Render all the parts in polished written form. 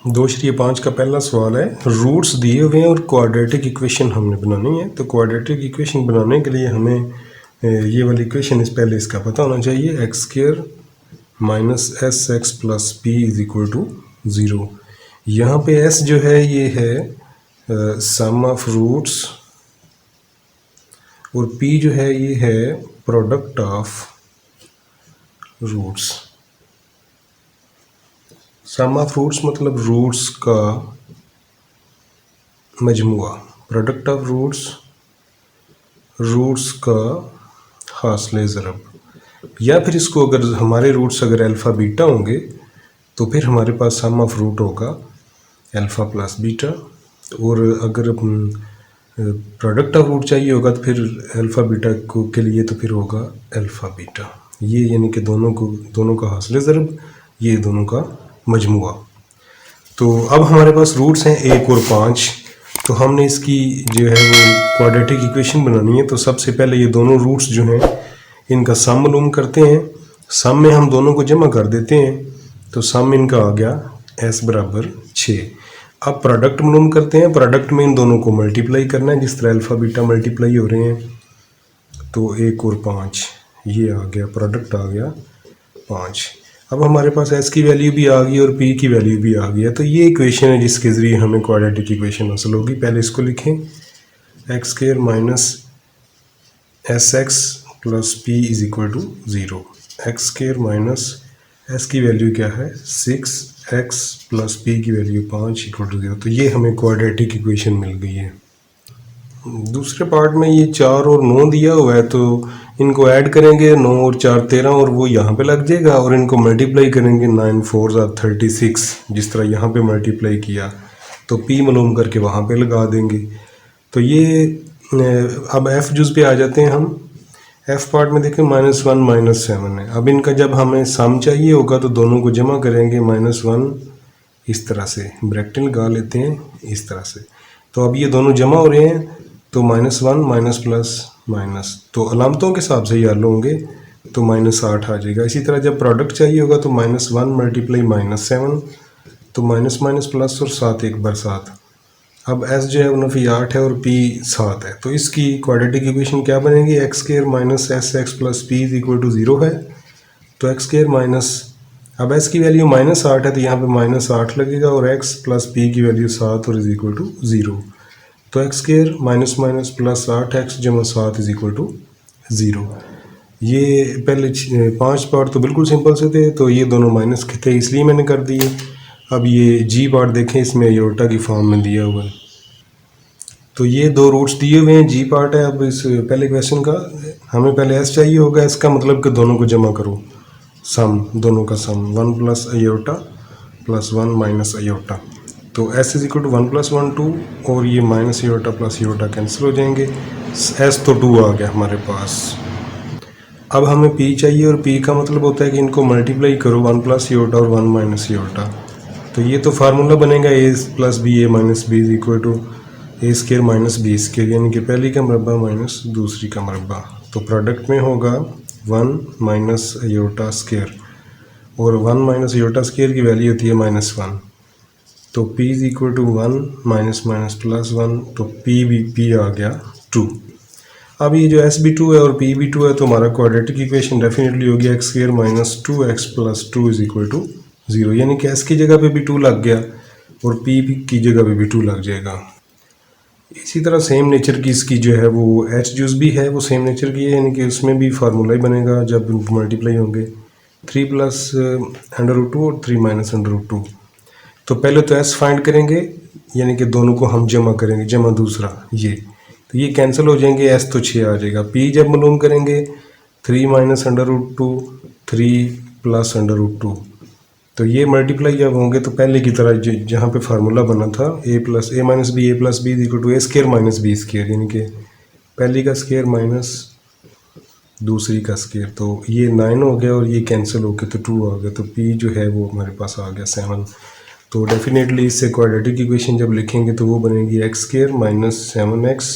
2/5 का पहला सवाल है, रूट्स दिए हुए हैं और क्वाड्रेटिक इक्वेशन हमने बनानी है। तो क्वाड्रेटिक इक्वेशन बनाने के लिए हमें ये वाली इक्वेशन पहले इसका पता होना चाहिए। X square minus S x plus P is equal to 0। यहाँ पे एस जो है ये है सम ऑफ रूट्स और पी जो है ये है product of roots. Sum of roots मतलब रूट्स का मजमुआ, प्रोडक्ट ऑफ रूट्स रूट्स का हासिल ज़रब। या फिर इसको अगर हमारे रूट्स अगर अल्फ़ा बीटा होंगे तो फिर हमारे पास सम ऑफ रूट होगा अल्फ़ा प्लस बीटा, और अगर प्रोडक्ट ऑफ रूट चाहिए होगा तो फिर अल्फ़ा बीटा को के लिए तो फिर होगा अल्फ़ा बीटा। ये यानी कि दोनों का हासिल ज़रब, ये दोनों का मजमुआ। तो अब हमारे पास रूट्स हैं 1 और 5। तो हमने इसकी जो है वो क्वाड्रेटिक इक्वेशन बनानी है। तो सबसे पहले ये दोनों रूट्स जो हैं इनका सम मालूम करते हैं। सम में हम दोनों को जमा कर देते हैं तो सम इनका आ गया s बराबर 6। अब प्रोडक्ट मालूम करते हैं। प्रोडक्ट में इन दोनों को मल्टीप्लाई करना है, जिस तरह अल्फ़ा बीटा मल्टीप्लाई हो रहे हैं। तो 1 और 5 ये आ गया, प्रोडक्ट आ गया 5। अब हमारे पास s की वैल्यू भी आ गई और p की वैल्यू भी आ गई है। तो ये इक्वेशन है जिसके ज़रिए हमें क्वाड्रेटिक इक्वेशन हासिल होगी। पहले इसको लिखें, x square minus S x plus P is equal to 0। X square minus S की वैल्यू क्या है 6x प्लस पी की वैल्यू 5 इक्वल टू 0। तो ये हमें क्वाड्रेटिक इक्वेशन मिल गई है। दूसरे पार्ट में ये 4 और 9 दिया हुआ है, तो इनको ऐड करेंगे, 9 और 4 13 और वो यहाँ पे लग जाएगा, और इनको मल्टीप्लाई करेंगे 9 4 36 जिस तरह यहाँ पे मल्टीप्लाई किया, तो p मालूम करके वहाँ पे लगा देंगे। तो ये अब f जुज़ पे आ जाते हैं हम। f पार्ट में देखें -1 -7 है। अब इनका जब हमें सम चाहिए होगा तो दोनों को जमा करेंगे, -1 इस तरह से ब्रैकेट लगा लेते हैं इस तरह से। तो अब ये दोनों जमा हो रहे हैं तो -1 माइनस प्लस माइनस, तो अलामतों के हिसाब से ये हल होंगे तो -8 आ जाएगा। इसी तरह जब प्रोडक्ट चाहिए होगा तो -1 मल्टीप्लाई -7, तो माइनस माइनस प्लस और 7 एक बार 7। अब s जो है वो 8 है और p 7 है। तो इसकी क्वाड्रेटिक इक्वेशन क्या बनेगी, x square minus S x plus P is equal to 0 है। तो एक्स स्क्वायर माइनस, अब s की वैल्यू -8 है तो यहाँ पे -8 लगेगा, और x प्लस p की वैल्यू 7 और इज इक्वल टू 0। तो x square minus minus plus 8x जमा 7 इज इक्वल टू 0। ये पहले 5 पार्ट तो बिल्कुल सिंपल से थे, तो ये दोनों माइनस के थे इसलिए मैंने कर दिए। अब ये जी पार्ट देखें, इसमें योटा की फॉर्म में दिया हुआ है। तो ये दो रूट्स दिए हुए हैं, जी पार्ट है। अब इस पहले क्वेश्चन का हमें पहले एस चाहिए होगा, इसका मतलब कि दोनों को जमा करो, सम दोनों का sum 1 plus iota plus 1 minus iota. तो S is equal to 1 plus 1 2, और ये minus iota plus iota cancel हो जाएंगे। एस तो 2 आ गया हमारे पास। अब हमें पी चाहिए, और पी का मतलब होता है कि इनको मल्टीप्लाई करो, 1 प्लस योटा और 1 माइनस योटा। तो ये तो फार्मूला बनेगा A plus B A minus B is equal to A square minus B square, यानी कि पहली का मरबा माइनस दूसरी का मरबा। तो प्रोडक्ट में होगा 1 माइनस अयोटा स्केयर, और 1 माइनस अयोटा स्केयर की वैल्यू होती है -1। तो p is equal to 1 minus minus plus 1, तो p आ गया 2। अब ये जो s भी 2 है और p भी 2 है, तो हमारा क्वाड्रेटिक इक्वेशन डेफिनेटली होगी x square minus 2x plus 2 is equal to 0, यानी कि s की जगह पे भी 2 लग गया और p की जगह पे भी 2 लग जाएगा। इसी तरह सेम नेचर की इसकी जो है वो h जूस भी है, वो सेम नेचर की है, यानी कि उसमें भी फार्मूला ही बनेगा जब मल्टीप्लाई होंगे, 3 प्लस √2 और 3 माइनस √2। तो पहले तो s फाइंड करेंगे, यानी कि दोनों को हम जमा करेंगे, जमा दूसरा ये, तो ये कैंसिल हो जाएंगे, s तो 6 आ जाएगा। p जब मालूम करेंगे 3 माइनस √2 3 प्लस √2, तो ये मल्टीप्लाई जब होंगे तो पहले की तरह जहाँ पे फार्मूला बना था a plus a minus b equal to A square minus B square, यानी कि पहली का स्केयर माइनस दूसरी का स्केयर। तो ये 9 हो गया और ये कैंसिल हो गया तो 2 आ गया। तो p जो है वो हमारे पास आ गया 7। तो डेफिनेटली इससे क्वाड्रेटिक इक्वेशन जब लिखेंगे तो वो बनेगी x square minus 7x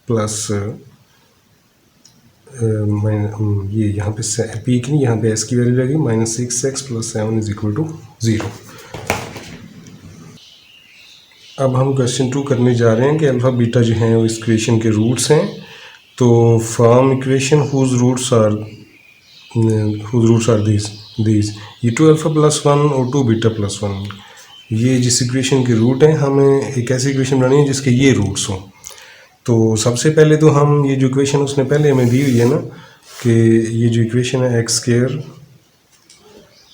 plus ये यहाँ पे पी की नहीं, यहाँ पे एस की वैल्यू लगेगी -6x plus 7 is equal to 0। अब हम क्वेश्चन 2 करने जा रहे हैं कि अल्फ़ा बीटा जो हैं वो इस इक्वेशन के रूट्स हैं। तो form equation whose roots are this ये 2 अल्फ़ा प्लस 1 और 2 बीटा प्लस 1, ये जिस इक्वेशन के रूट हैं हमें एक ऐसी इक्वेशन बनानी है जिसके ये रूट्स हों। तो सबसे पहले तो हम ये जो इक्वेशन उसने पहले हमें दी हुई है ना कि ये जो इक्वेशन है x square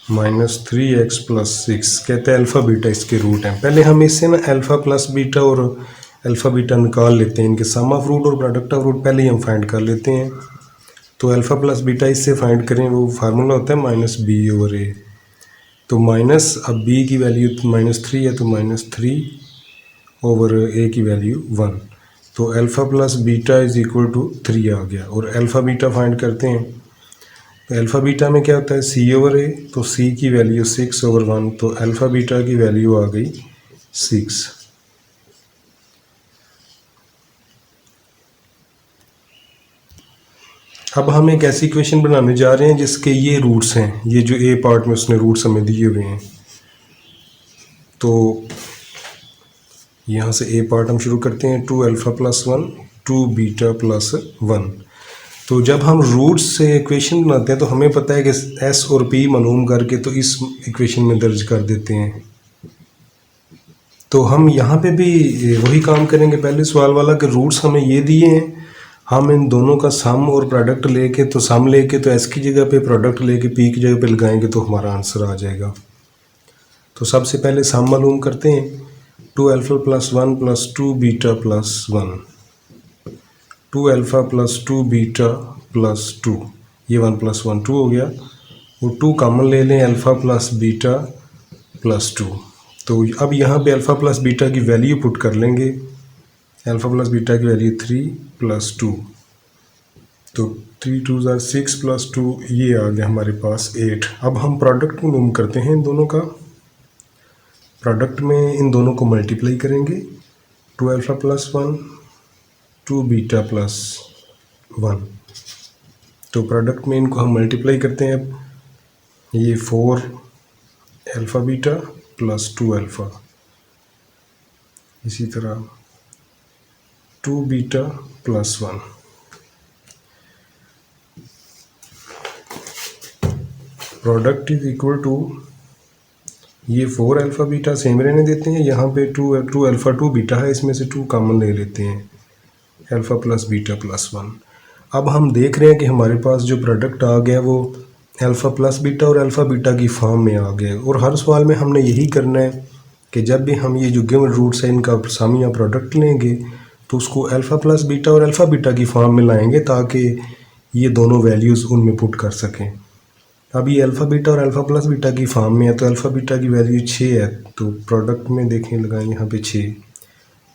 minus 3x plus 6 कहते हैं अल्फ़ा बीटा इसके रूट हैं। पहले हम इससे ना अल्फ़ा प्लस बीटा और अल्फ़ा बीटा निकाल लेते हैं, इनके सम ऑफ रूट और प्रोडक्ट ऑफ रूट पहले ही हम फाइंड कर लेते हैं। तो अल्फ़ा प्लस बीटा इससे फाइंड करें वो फार्मूला होता है माइनस बी ओवर ए। तो माइनस अब बी की वैल्यू -3 है तो -3 ओवर ए की वैल्यू 1। तो alpha plus beta is equal to 3 आ गया। और अल्फ़ा बीटा फाइंड करते हैं तो अल्फ़ा बीटा में क्या होता है सी ओवर ए, तो सी की वैल्यू 6 ओवर 1, तो अल्फ़ा बीटा की वैल्यू आ गई 6। अब हम एक ऐसी इक्वेशन बनाने जा रहे हैं जिसके ये रूट्स हैं, ये जो ए पार्ट में उसने रूट्स हमें दिए हुए हैं। तो यहाँ से ए पार्ट हम शुरू करते हैं 2 अल्फ़ा प्लस 1 2 बीटा प्लस 1। तो जब हम रूट्स से इक्वेशन बनाते हैं तो हमें पता है कि एस और पी मालूम करके तो इस इक्वेशन में दर्ज कर देते हैं। तो हम यहाँ पे भी वही काम करेंगे पहले सवाल वाला कि रूट्स हमें ये दिए हैं, हम इन दोनों का सम और प्रोडक्ट लेके तो सम लेके तो एस की जगह पे प्रोडक्ट लेके पी की जगह पे लगाएंगे तो हमारा आंसर आ जाएगा। तो सबसे पहले सम मालूम करते हैं 2 alpha plus 1 plus 2 beta plus 1, 2 alpha plus 2 beta plus 2, ये 1 प्लस 1 2 हो गया। वो 2 कॉमन ले लें अल्फ़ा प्लस बीटा प्लस 2। तो अब यहाँ पे अल्फ़ा प्लस बीटा की वैल्यू पुट कर लेंगे। अल्फ़ा प्लस बीटा की वैल्यू 3 प्लस 2, तो 3 2 6 प्लस 2, ये आ गया हमारे पास 8। अब हम प्रोडक्ट मालूम करते हैं इन दोनों का। प्रोडक्ट में इन दोनों को मल्टीप्लाई करेंगे 2 अल्फ़ा प्लस 1 2 बीटा प्लस 1। तो प्रोडक्ट में इनको हम मल्टीप्लाई करते हैं। अब ये 4 अल्फ़ा बीटा प्लस 2 अल्फ़ा, इसी तरह 2 beta plus 1। Product is equal to ये 4 अल्फ़ा बीटा सेम रहने देते हैं, यहाँ पे 2 अल्फ़ा 2 बीटा है, इसमें से 2 कॉमन ले लेते हैं अल्फ़ा प्लस बीटा प्लस 1। अब हम देख रहे हैं कि हमारे पास जो प्रोडक्ट आ गया वो अल्फ़ा प्लस बीटा और अल्फ़ा बीटा की फॉर्म में आ गया। और हर सवाल में हमने यही करना है कि जब भी हम ये जो गिवन रूट्स हैं इनका सम या प्रोडक्ट लेंगे तो उसको अल्फ़ा प्लस बीटा और अल्फ़ा बीटा की फॉर्म में लाएंगे ताकि ये दोनों वैल्यूज़ उनमें पुट कर सकें। अब ये अल्फ़ा बीटा और अल्फ़ा प्लस बीटा की फॉर्म में है तो अल्फ़ा बीटा की वैल्यू 6 है, तो प्रोडक्ट में देखें लगाएं यहाँ पे 6,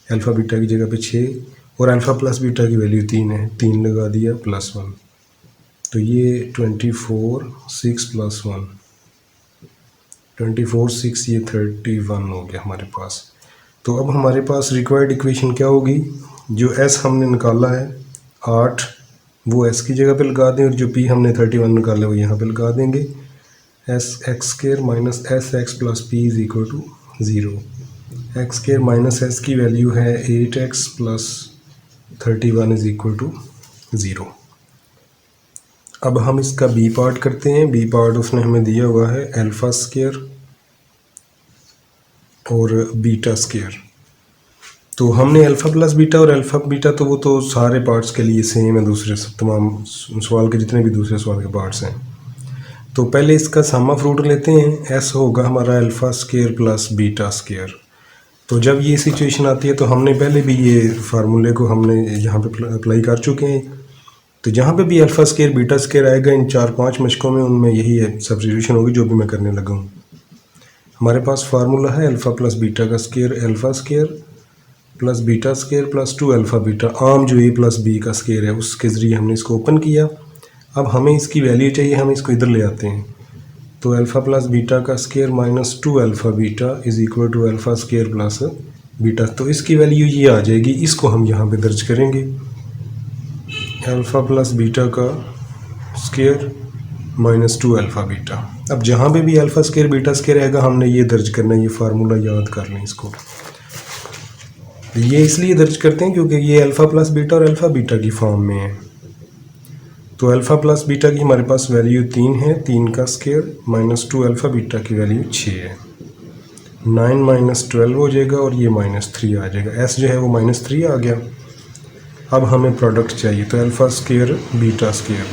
अल्फ़ा बीटा की जगह पे 6 और अल्फ़ा प्लस बीटा की वैल्यू 3 है, 3 लगा दिया प्लस 1, तो ये 24 6 प्लस 1 24 6 ये 31 हो गया हमारे पास। तो अब हमारे पास रिक्वायर्ड इक्वेशन क्या होगी, जो एस हमने निकाला है 8 वो एस की जगह पे लगा दें और जो पी हमने 31 निकाला वो यहाँ पे लगा देंगे। S x square minus S x plus P is equal to 0। X square minus S की वैल्यू है 8x plus 31 is equal to 0। अब हम इसका बी पार्ट करते हैं। बी पार्ट उसने हमें दिया हुआ है अल्फ़ा स्क्वायर और बीटा स्क्वायर। तो हमने अल्फ़ा प्लस बीटा और अल्फ़ा बीटा तो वो तो सारे पार्ट्स के लिए सेम है, दूसरे तमाम सवाल के जितने भी दूसरे सवाल के पार्ट्स हैं। तो पहले इसका सम ऑफ रूट लेते हैं, एस होगा हमारा alpha square plus beta square. तो जब ये सिचुएशन आती है तो हमने पहले भी ये फार्मूले को हमने यहाँ पे अप्लाई कर चुके हैं। तो जहाँ पे भी अल्फ़ा स्क्वायर बीटा स्क्वायर आएगा इन 4-5 मशकों में उनमें यही है सब्स्टिट्यूशन होगी जो भी मैं करने लगा हूँ। हमारे पास फार्मूला है अल्फ़ा प्लस बीटा का square alpha square plus beta square plus 2 alpha beta, आम जो ए प्लस बी का स्क्वायर है उसके ज़रिए हमने इसको ओपन किया। अब हमें इसकी वैल्यू चाहिए, हम इसको इधर ले आते हैं। तो अल्फ़ा प्लस बीटा का square minus 2 alpha beta is equal to alpha square plus beta, तो इसकी वैल्यू ये आ जाएगी। इसको हम यहाँ पे दर्ज करेंगे अल्फ़ा प्लस बीटा का स्क्वायर माइनस 2 अल्फ़ा बीटा। अब जहाँ पे भी अल्फ़ा स्क्वायर बीटा स्क्वायर रहेगा हमने ये दर्ज करना है, ये फार्मूला याद कर लें इसको। ये इसलिए दर्ज करते हैं क्योंकि ये अल्फ़ा प्लस बीटा और अल्फ़ा बीटा की फॉर्म में है। तो अल्फ़ा प्लस बीटा की हमारे पास वैल्यू 3 है, 3 का स्क्वायर -2 अल्फ़ा बीटा की वैल्यू 6 है। 9 - 12 हो जाएगा और ये -3 आ जाएगा। एस जो है वो -3 आ गया। अब हमें प्रोडक्ट चाहिए, तो alpha square beta square,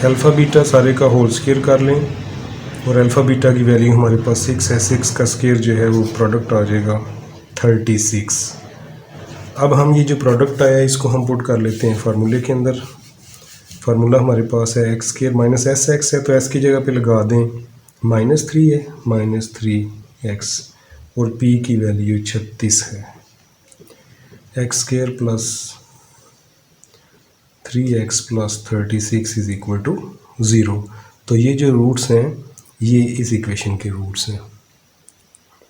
alpha beta सारे का होल स्क्वायर कर लें और अल्फ़ा बीटा की वैल्यू हमारे पास 6 है। 6 का स्क्वायर जो है वो प्रोडक्ट आ जाएगा 36। अब हम ये जो प्रोडक्ट आया है इसको हम पुट कर लेते हैं फार्मूले के अंदर। फार्मूला हमारे पास है x square minus S x है, तो एस की जगह पे लगा दें -3 है, -3x और p की वैल्यू 36 है। X square plus 3x plus 36 is equal to 0। तो ये जो रूट्स हैं ये इस इक्वेशन के रूट्स हैं।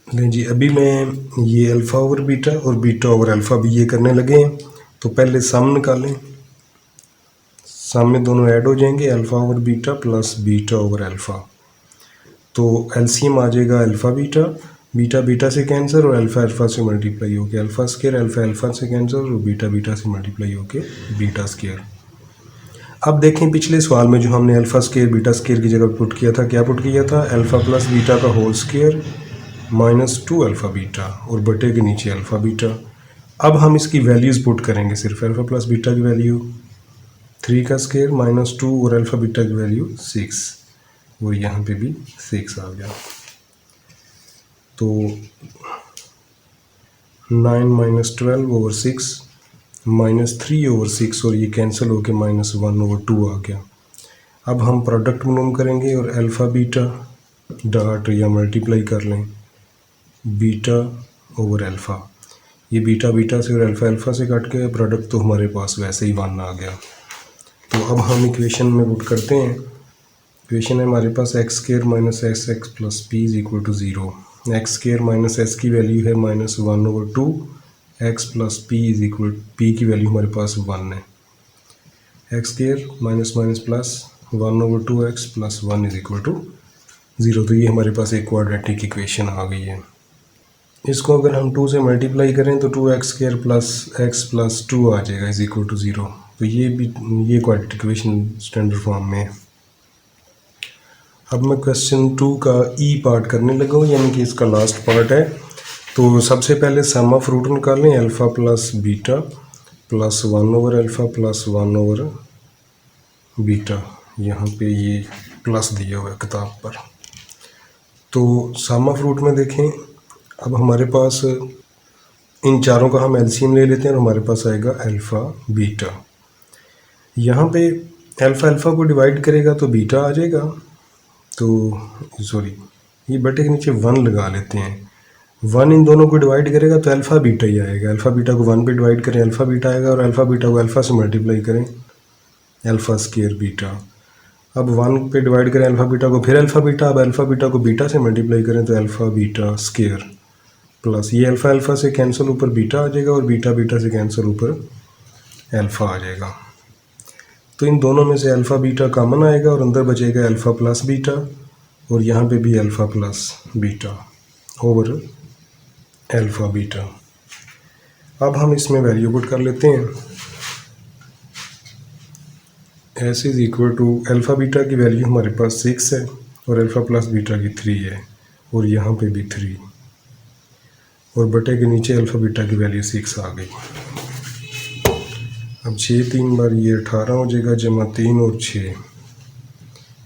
लें जी, अभी मैं ये अल्फ़ा ओवर बीटा और बीटा ओवर अल्फ़ा भी ये करने लगे हैं। तो पहले सम निकालें, सम में दोनों ऐड हो जाएंगे, alpha over beta plus beta over alpha. तो एलसीएम आ जाएगा अल्फ़ा बीटा, बीटा बीटा से कैंसर और अल्फ़ा अल्फ़ा से मल्टीप्लाई होके अल्फ़ा स्क्वायर, अल्फ़ा अल्फ़ा से कैंसर और बीटा बीटा से मल्टीप्लाई होके बीटा स्क्वायर। अब देखें पिछले सवाल में जो हमने अल्फ़ा स्क्वायर बीटा स्क्वायर की जगह पुट किया था, क्या पुट किया था? अल्फ़ा प्लस बीटा का होल स्क्वायर -2 अल्फ़ा बीटा और बटे के नीचे अल्फ़ा बीटा। अब हम इसकी वैल्यूज़ पुट करेंगे, सिर्फ अल्फ़ा प्लस बीटा की वैल्यू 3 का स्क्वायर -2 और अल्फ़ा बीटा की वैल्यू 6 और यहाँ पे भी 6 आ गया। तो 9 - 12 ओवर 6 -3 ओवर 6 और ये कैंसिल होके -1 ओवर 2 आ गया। अब हम प्रोडक्ट मालूम करेंगे और अल्फ़ा बीटा डॉट या मल्टीप्लाई कर लें बीटा ओवर अल्फ़ा। ये बीटा बीटा से और अल्फ़ा अल्फ़ा से कट के प्रोडक्ट तो हमारे पास वैसे ही 1 आ गया। तो अब हम इक्वेशन में पुट करते हैं। इक्वेशन है हमारे पास X square minus S x plus P is equal to 0। X square minus S की वैल्यू है -1 over 2, X plus P is equal, P की वैल्यू हमारे पास 1 है। X square minus minus plus 1 over 2x plus 1 is equal to 0। तो ये हमारे पास एक क्वाड्रेटिक इक्वेशन आ गई है। इसको अगर हम 2 से मल्टीप्लाई करें तो 2x square plus x plus 2 आ जाएगा इज इक्वल टू 0। तो ये भी ये क्वाड्रेटिक इक्वेशन स्टैंडर्ड फॉर्म में है। अब मैं क्वेश्चन 2 का ई पार्ट करने लगा हूँ, यानी कि इसका लास्ट पार्ट है। तो सबसे पहले सम ऑफ रूट निकालें, alpha plus beta plus 1 over alpha plus 1 over beta. यहाँ पे ये प्लस दिया हुआ है किताब पर। तो सम ऑफ रूट में देखें, अब हमारे पास इन चारों का हम एलसीएम ले लेते हैं और हमारे पास आएगा अल्फ़ा बीटा। यहाँ पे अल्फ़ा अल्फ़ा को डिवाइड करेगा तो बीटा आ जाएगा। तो सॉरी, ये बटे के नीचे 1 लगा लेते हैं। 1 इन दोनों को डिवाइड करेगा तो अल्फ़ा बीटा ही आएगा। अल्फ़ा बीटा को 1 पे डिवाइड करें अल्फ़ा बीटा आएगा और अल्फ़ा बीटा को अल्फ़ा से मल्टीप्लाई करें अल्फ़ा स्क्वायर बीटा। अब 1 पे डिवाइड करें अल्फ़ा बीटा को, फिर अल्फ़ा बीटा, अब अल्फ़ा बीटा को बीटा से मल्टीप्लाई करें तो अल्फ़ा बीटा स्क्वायर प्लस ये अल्फ़ा अल्फ़ा से कैंसिल ऊपर बीटा आ जाएगा और बीटा बीटा से कैंसिल ऊपर अल्फ़ा आ जाएगा। तो इन दोनों में से अल्फ़ा बीटा कॉमन आएगा और अंदर बचेगा अल्फ़ा प्लस बीटा और यहाँ पे भी alpha plus beta over alpha beta. अब हम इसमें वैल्यू पुट कर लेते हैं। S is equal to alpha beta की वैल्यू हमारे पास 6 है और अल्फ़ा प्लस बीटा की 3 है और यहाँ पे भी 3 और बटे के नीचे अल्फ़ा बीटा की वैल्यू 6 आ गई। अब 6 3 बार ये 18 हो जाएगा, जमा 3 और 6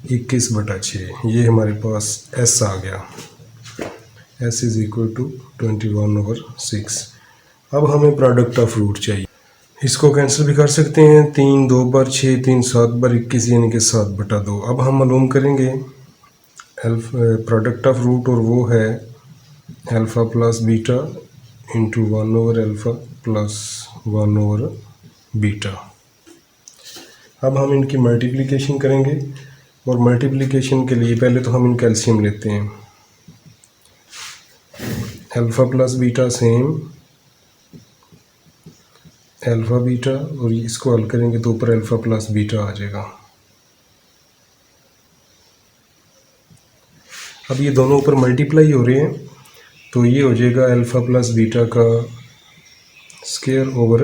21/6। ये हमारे पास एस आ गया। S is equal to 21 over 6। अब हमें प्रोडक्ट ऑफ रूट चाहिए। इसको कैंसिल भी कर सकते हैं, 3 2 बार 6, 3 7 बार 21 यानी कि 7/2। अब हम मालूम करेंगे प्रोडक्ट ऑफ रूट और वो है alpha plus beta into 1 over alpha plus 1 over beta. अब हम इनकी मल्टीप्लिकेशन करेंगे और मल्टीप्लिकेशन के लिए पहले तो हम इनका एलसीएम लेते हैं। Alpha plus beta same alpha beta और इसको हल करेंगे तो ऊपर अल्फ़ा प्लस बीटा आ जाएगा। अब ये दोनों ऊपर मल्टीप्लाई हो रहे हैं तो ये हो जाएगा अल्फ़ा प्लस बीटा का स्क्वायर ओवर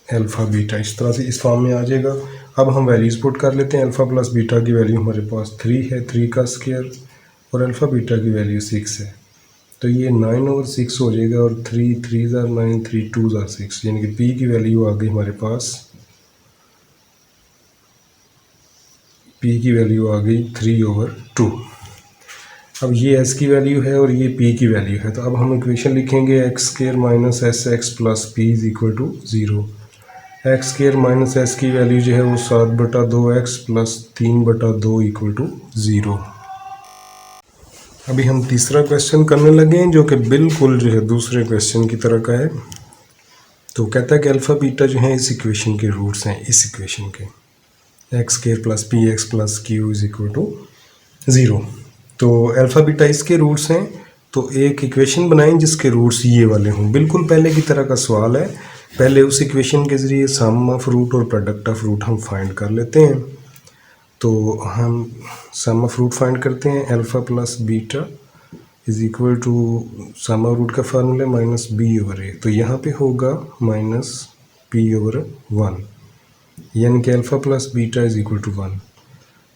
अल्फ़ा बीटा, इस तरह से इस फॉर्म में आ जाएगा। अब हम वैल्यूज़ पुट कर लेते हैं। अल्फ़ा प्लस बीटा की वैल्यू हमारे पास 3 है, 3 का स्क्वायर, और अल्फ़ा बीटा की वैल्यू 6 है, तो ये 9 ओवर 6 हो जाएगा, और 3 3 ज़ार 9, 3 2 ज़ार 6, यानी कि पी की वैल्यू आ गई हमारे पास, पी की वैल्यू आ गई 3 ओवर 2। अब ये एस की वैल्यू है और ये पी की वैल्यू है, तो अब हम इक्वेशन लिखेंगे x square minus S x plus P is equal to 0। X square minus S की वैल्यू जो है वो 7/2 एक्स प्लस 3/2 इक्वल टू 0। अभी हम तीसरा क्वेश्चन करने लगे हैं, जो कि बिल्कुल जो है दूसरे क्वेश्चन की तरह का है। तो कहता है कि अल्फ़ा बीटा जो है इस इक्वेशन के रूट्स हैं, इस इक्वेशन के, x square plus p x plus q is equal to 0। तो अल्फ़ा बीटा इसके रूट्स हैं, तो एक इक्वेशन बनाएं जिसके रूट्स ये वाले हों। बिल्कुल पहले की तरह का सवाल है, पहले उस इक्वेशन के ज़रिए सम ऑफ रूट और प्रोडक्ट ऑफ रूट हम फाइंड कर लेते हैं। तो हम सम ऑफ रूट फाइंड करते हैं, alpha plus beta is equal to sum of root का formula minus b over a, तो यहाँ पे होगा माइनस पी ओवर 1, यानी कि alpha plus beta is equal to 1।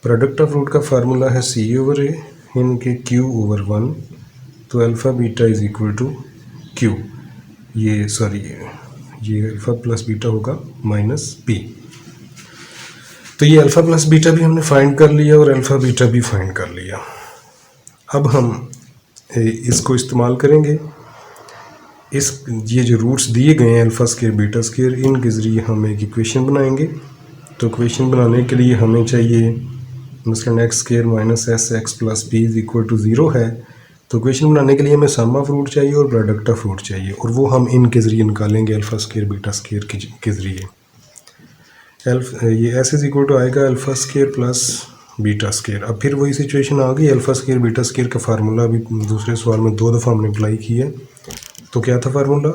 Product of root का फार्मूला है सी ओवर ए, यानी कि क्यू ओवर 1, तो alpha beta is equal to q, ये अल्फ़ा प्लस बीटा होगा माइनस पी। तो ये अल्फ़ा प्लस बीटा भी हमने फाइंड कर लिया और अल्फ़ा बीटा भी फाइंड कर लिया। अब हम इसको इस्तेमाल करेंगे, ये जो रूट्स दिए गए हैं अल्फ़ा स्क्वायर बीटा स्क्वायर, इनके ज़रिए हम एक इक्वेशन बनाएंगे। तो इक्वेशन बनाने के लिए हमें चाहिए, मसलन x square minus S x plus P is equal to 0 है, तो इक्वेशन बनाने के लिए हमें सम ऑफ रूट चाहिए और प्रोडक्ट ऑफ रूट चाहिए, और वो हम इनके ज़रिए निकालेंगे अल्फ़ा स्क्वायर बीटा स्क्वायर के ज़रिए। ये एस इज इक्वल टू आएगा alpha square plus beta square. अब फिर वही सिचुएशन आ गई, अल्फ़ा स्क्वायर बीटा स्क्वायर का फार्मूला अभी दूसरे सवाल में 2 दफ़ा हमने अप्लाई किया है। तो क्या था formula,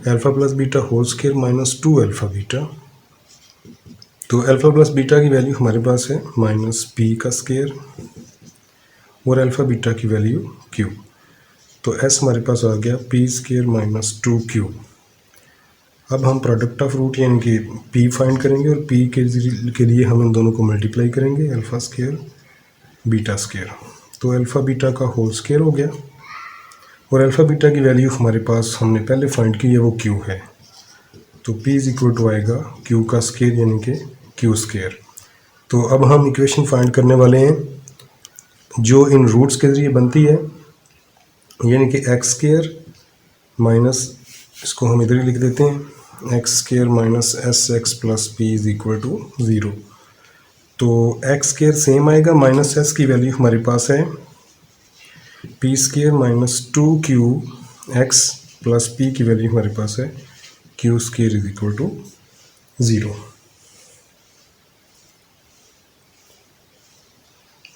alpha plus beta whole square minus 2 alpha beta. तो अल्फ़ा प्लस बीटा की वैल्यू हमारे पास है माइनस पी का स्क्वायर और अल्फ़ा बीटा की वैल्यू क्यू। तो एस हमारे पास आ गया पी स्क्वायर माइनस 2q। अब हम प्रोडक्ट ऑफ रूट यानी कि पी फाइंड करेंगे, और पी के लिए हम इन दोनों को मल्टीप्लाई करेंगे, अल्फ़ा स्क्वायर बीटा स्क्वायर। तो अल्फ़ा बीटा का होल स्क्वायर हो गया, और अल्फ़ा बीटा की वैल्यू हमारे पास हमने पहले फाइंड की है, वो क्यू है। तो p इज इक्वल टू आएगा q का स्क्वायर यानी कि क्यू स्क्वायर। तो अब हम इक्वेशन फाइंड करने वाले हैं जो इन रूट्स के ज़रिए बनती है, यानी कि एक्स स्क्वायर माइनस, इसको हम इधर ही लिख देते हैं, x square minus S x plus P is equal to 0। तो एक्स स्क्वायर सेम आएगा, माइनस एस की वैल्यू हमारे पास है P square minus 2q x plus P की वैल्यू हमारे पास है q square is equal to 0।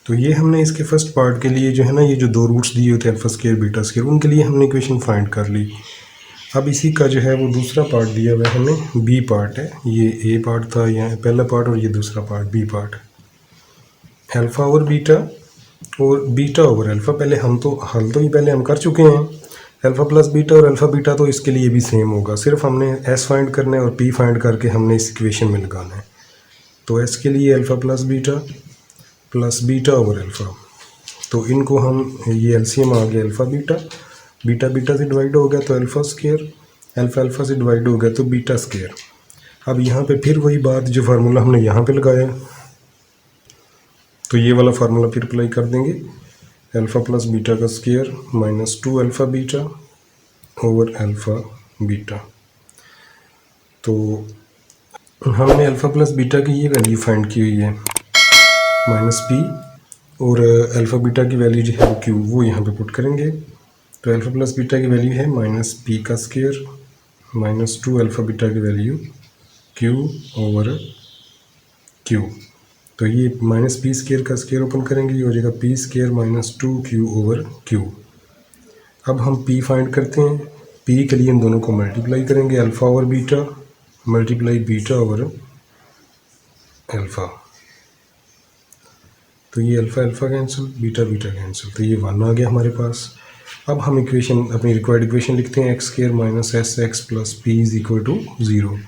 तो ये हमने इसके फर्स्ट पार्ट के लिए जो है ना, ये जो 2 रूट्स दिए होते हैं अल्फ़ा स्क्वायर बीटा स्क्वायर, उनके लिए हमने इक्वेशन फाइंड कर ली। अब इसी का जो है वो दूसरा पार्ट दिया हुआ है हमें, बी पार्ट है, ये ए पार्ट था यहाँ पहला पार्ट, और ये दूसरा पार्ट बी पार्ट, अल्फ़ा और बीटा ओवर अल्फ़ा। पहले हम तो हल तो ही पहले हम कर चुके हैं, अल्फ़ा प्लस बीटा और अल्फ़ा बीटा तो इसके लिए भी सेम होगा, सिर्फ हमने एस फाइंड करना है और पी फाइंड करके हमने इस इक्वेशन में लगाना है। तो एस के लिए alpha plus beta over alpha, तो इनको हम, ये एलसीएम आ गया अल्फ़ा बीटा बीटा से डिवाइड हो गया तो अल्फ़ा स्क्वायर, अल्फ़ा से डिवाइड हो गया तो बीटा स्क्वायर। अब यहाँ पे फिर वही बात जो फार्मूला हमने यहाँ पे लगाया, तो ये वाला फार्मूला फिर अप्लाई कर देंगे, अल्फ़ा प्लस बीटा का square minus 2 alpha beta over alpha beta. तो हमने अल्फ़ा प्लस बीटा की ये वैल्यू फाइंड की हुई है माइनस पी, और अल्फ़ा बीटा की वैल्यू जो है वो क्यू, वो यहाँ पे पुट करेंगे। तो अल्फ़ा प्लस बीटा की वैल्यू है माइनस पी का स्क्वायर माइनस 2 अल्फ़ा बीटा की वैल्यू क्यू ओवर क्यू। तो ये माइनस पी स्क्वायर का स्क्वायर ओपन करेंगे, ये हो जाएगा P square minus 2q over Q. अब हम पी फाइंड करते हैं, पी के लिए इन दोनों को मल्टीप्लाई करेंगे, alpha over beta multiply beta over alpha. तो ये अल्फ़ा कैंसिल, बीटा कैंसिल, तो ये 1 आ गया हमारे पास। अब हम इक्वेशन अपनी रिक्वायर्ड इक्वेशन लिखते हैं x square minus S x plus P is equal to 0।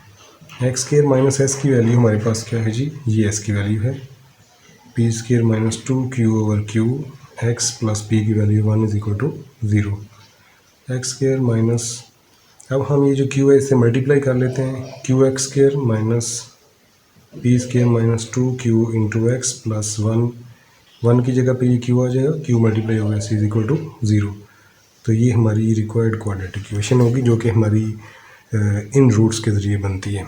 X square minus S की वैल्यू हमारे पास क्या है जी, ये एस की वैल्यू है। P square minus 2q/q X plus P की value 1 is equal to 0। X square minus, अब हम ये जो क्यू है इससे मल्टीप्लाई कर लेते हैं, Q x square minus P square minus 2q into x plus 1 की जगह पे ये क्यू आ जाएगा, क्यू मल्टीप्लाई होगा इज इक्वल टू 0। तो ये हमारी रिक्वायर्ड क्वाड्रेटिक इक्वेशन होगी जो कि हमारी इन रूट्स के ज़रिए बनती है।